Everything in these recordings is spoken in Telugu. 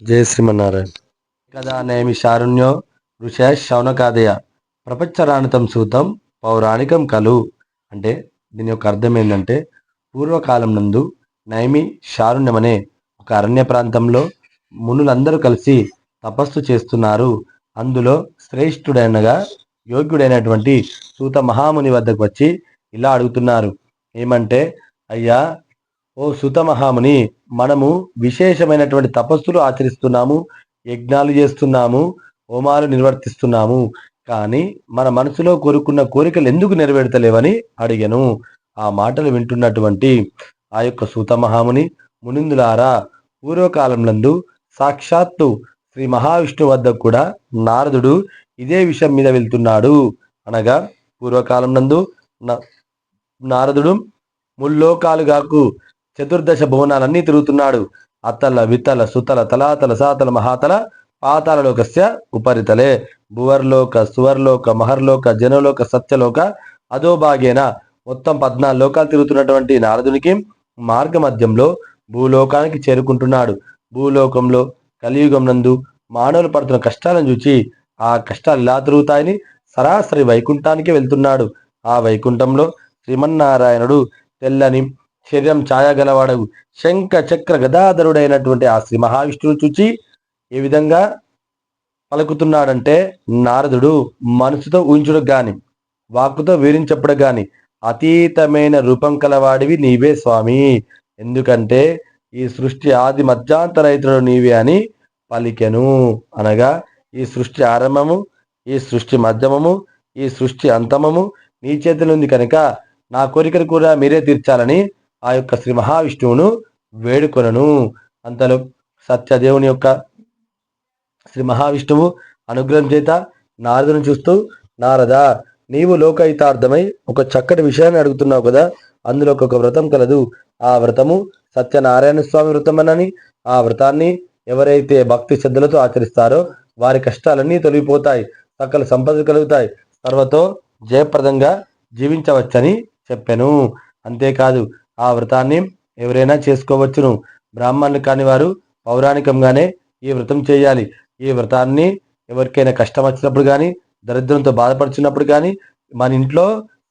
జయ శ్రీమన్నారాయణ. కదా నేమి శారుణ్యో ఋష శౌనకాదయ ప్రపంచరాణితం సూతం పౌరాణికం కలు. అంటే దీని యొక్క అర్థం ఏంటంటే, పూర్వకాలం నందు నైమి శారుణ్యం అనే ఒక అరణ్య ప్రాంతంలో మునులందరూ కలిసి తపస్సు చేస్తున్నారు. అందులో శ్రేష్ఠుడైనగా యోగ్యుడైనటువంటి సూత మహాముని వద్దకు వచ్చి ఇలా అడుగుతున్నారు. ఏమంటే, అయ్యా ఓ సుత మహాముని, మనము విశేషమైనటువంటి తపస్సులు ఆచరిస్తున్నాము, యజ్ఞాలు చేస్తున్నాము, హోమాలు నిర్వర్తిస్తున్నాము. కానీ మన మనసులో కోరుకున్న కోరికలు ఎందుకు నెరవేర్తలేవని అడిగాను. ఆ మాటలు వింటున్నటువంటి ఆ యొక్క సూత మహాముని, మునిందులారా, పూర్వకాలంలో సాక్షాత్తు శ్రీ మహావిష్ణు వద్ద కూడా నారదుడు ఇదే విషయం మీద వెళ్తున్నాడు. అనగా పూర్వకాలం నందు నారదుడు ముల్లోకాలుగాకు చతుర్దశ భువనాలన్నీ తిరుగుతున్నాడు. అతల వితల సుతల తలాతల సాతల మహాతల పాతాళలోకస్య ఉపరితలే భువర్లోక సువర్లోక మహర్లోక జనలోక సత్యలోక అధోభాగేన మొత్తం 14 లోకాలు తిరుగుతున్నటువంటి నారదునికి మార్గ మధ్యంలో భూలోకానికి చేరుకుంటున్నాడు. భూలోకంలో కలియుగం నందు మానవులు పడుతున్న కష్టాలను చూచి ఆ కష్టాలు ఇలా తిరుగుతాయని సరాసరి వైకుంఠానికి వెళ్తున్నాడు. ఆ వైకుంఠంలో శ్రీమన్నారాయణుడు తెల్లని శరీరం ఛాయగలవాడు, శంఖ చక్ర గదాధరుడైనటువంటి ఆ శ్రీ మహావిష్ణువును చూచి ఏ విధంగా పలుకుతున్నాడంటే, నారదుడు మనసుతో ఊహించుడు గాని, వాక్కుతో వివరించప్పుడు గాని అతీతమైన రూపం కలవాడివి నీవే స్వామి. ఎందుకంటే ఈ సృష్టి ఆది మధ్యాంతరహితుడు నీవే అని పలికెను. అనగా ఈ సృష్టి ఆరంభము, ఈ సృష్టి మధ్యమము, ఈ సృష్టి అంతమము నీ చేతిలో ఉంది కనుక నా కోరికను కూడా మీరే తీర్చాలని ఆ యొక్క శ్రీ మహావిష్ణువును వేడుకొనను. అంతలో సత్యదేవుని యొక్క శ్రీ మహావిష్ణువు అనుగ్రహం చేత నారదుని చూస్తూ, నారదా, నీవు లోకహితార్థమై ఒక చక్కటి విషయాన్ని అడుగుతున్నావు కదా, అందులో ఒక వ్రతం కలదు. ఆ వ్రతము సత్యనారాయణ స్వామి వ్రతమనని, ఆ వ్రతాన్ని ఎవరైతే భక్తి శ్రద్ధలతో ఆచరిస్తారో వారి కష్టాలన్నీ తొలగిపోతాయి, సకల సంపదలు కలుగుతాయి, సర్వతో జయప్రదంగా జీవించవచ్చని చెప్పాను. అంతేకాదు ఆ వ్రతాన్ని ఎవరైనా చేసుకోవచ్చును. బ్రాహ్మణులు కాని వారు పౌరాణికంగానే ఈ వ్రతం చేయాలి. ఈ వ్రతాన్ని ఎవరికైనా కష్టం వచ్చినప్పుడు కానీ, దరిద్రంతో బాధపడుచున్నప్పుడు కానీ, మన ఇంట్లో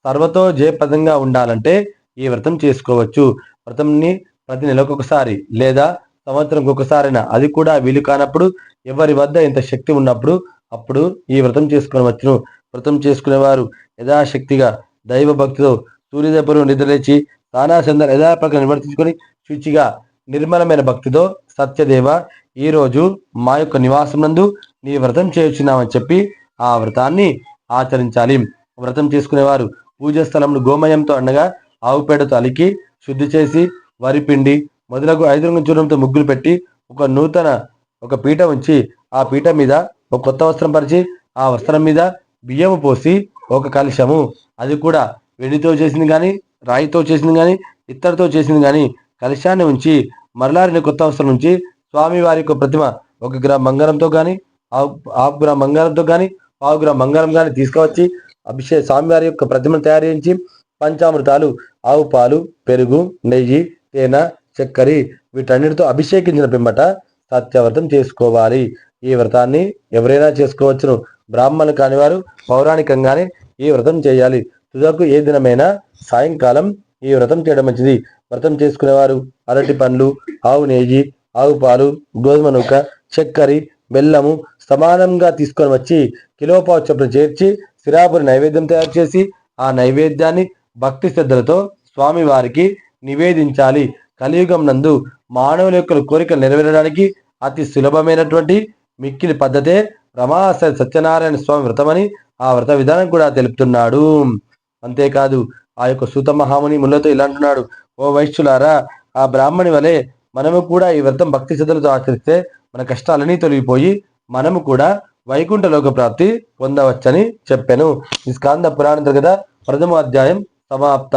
సర్వతో జయప్రదంగా ఉండాలంటే ఈ వ్రతం చేసుకోవచ్చు. వ్రతంని ప్రతి నెలకొకసారి లేదా సంవత్సరంకి ఒకసారైనా, అది కూడా వీలు కానప్పుడు ఎవరి వద్ద ఇంత శక్తి ఉన్నప్పుడు అప్పుడు ఈ వ్రతం చేసుకోవచ్చును. వ్రతం చేసుకునేవారు యథాశక్తిగా దైవ భక్తితో సూర్యోదయపూర్వం నిద్రలేచి స్నానాసందన యథాప్రకారం నివర్తించుకొని శుచిగా నిర్మలమైన భక్తితో, సత్యదేవ, ఈరోజు మా యొక్క నివాసం నందు నీ వ్రతం చేయుచున్నామని చెప్పి ఆ వ్రతాన్ని ఆచరించాలి. వ్రతం చేసుకునేవారు పూజ స్థలంలో గోమయంతో అనగా ఆవు పేడతో అలికి శుద్ధి చేసి వరిపిండి మొదలగు 5 రంగుల చూడంతో ముగ్గులు పెట్టి ఒక నూతన పీఠ ఉంచి ఆ పీఠ మీద ఒక కొత్త వస్త్రం పరిచి ఆ వస్త్రం మీద బియ్యము పోసి ఒక కలశము, అది కూడా వెండితో చేసింది కానీ, రాయితో చేసింది కానీ, ఇత్తడితో చేసింది కానీ, కలశాన్ని ఉంచి మరలారిని కొత్త వస్త్రం నుంచి స్వామి వారి యొక్క ప్రతిమ 1 గ్రామ్ బంగారంతో కానీ, హాఫ్ గ్రామ్ బంగారంతో కానీ, పావు గ్రామ్ బంగారం కానీ తీసుకువచ్చి స్వామివారి యొక్క ప్రతిమను తయారు చేయించి పంచామృతాలు, ఆవు పాలు, పెరుగు, నెయ్యి, తేనె, చక్కెర వీటన్నిటితో అభిషేకించిన పిమ్మట సత్యవ్రతం చేసుకోవాలి. ఈ వ్రతాన్ని ఎవరైనా చేసుకోవచ్చును. బ్రాహ్మణులు కానివారు పౌరాణికంగానే ఈ వ్రతం చేయాలి. తుదకు ఏ దినమైనా సాయంకాలం ఈ వ్రతం చేయడం మంచిది. వ్రతం చేసుకునేవారు అరటి పండ్లు, ఆవు నెయ్యి, ఆవు పాలు, గోధుమ నూక, చక్కెర, బెల్లము సమానంగా తీసుకొని వచ్చి కిలోపావు చొప్పున చేర్చి సిరాపురి నైవేద్యం తయారు చేసి ఆ నైవేద్యాన్ని భక్తి శ్రద్ధలతో స్వామి వారికి నివేదించాలి. కలియుగం నందు మానవుల యొక్క కోరికలు నెరవేరడానికి అతి సులభమైనటువంటి మిక్కిలి పద్ధతే రమాస సత్యనారాయణ స్వామి వ్రతమని ఆ వ్రత విధానం కూడా తెలుపుతున్నాడు. అంతేకాదు ఆ యొక్క సూత మహాముని ముళ్ళతో ఇలా అంటున్నాడు, ఓ వైశ్యులారా, ఆ బ్రాహ్మణి వలె మనము కూడా ఈ వ్రతం భక్తి శ్రద్ధలతో ఆచరిస్తే మన కష్టాలన్నీ తొలగిపోయి మనము కూడా వైకుంఠ లోక ప్రాప్తి పొందవచ్చని చెప్పాను. ఈ స్కాంద పురాణం కదా 1వ అధ్యాయం సమాప్త.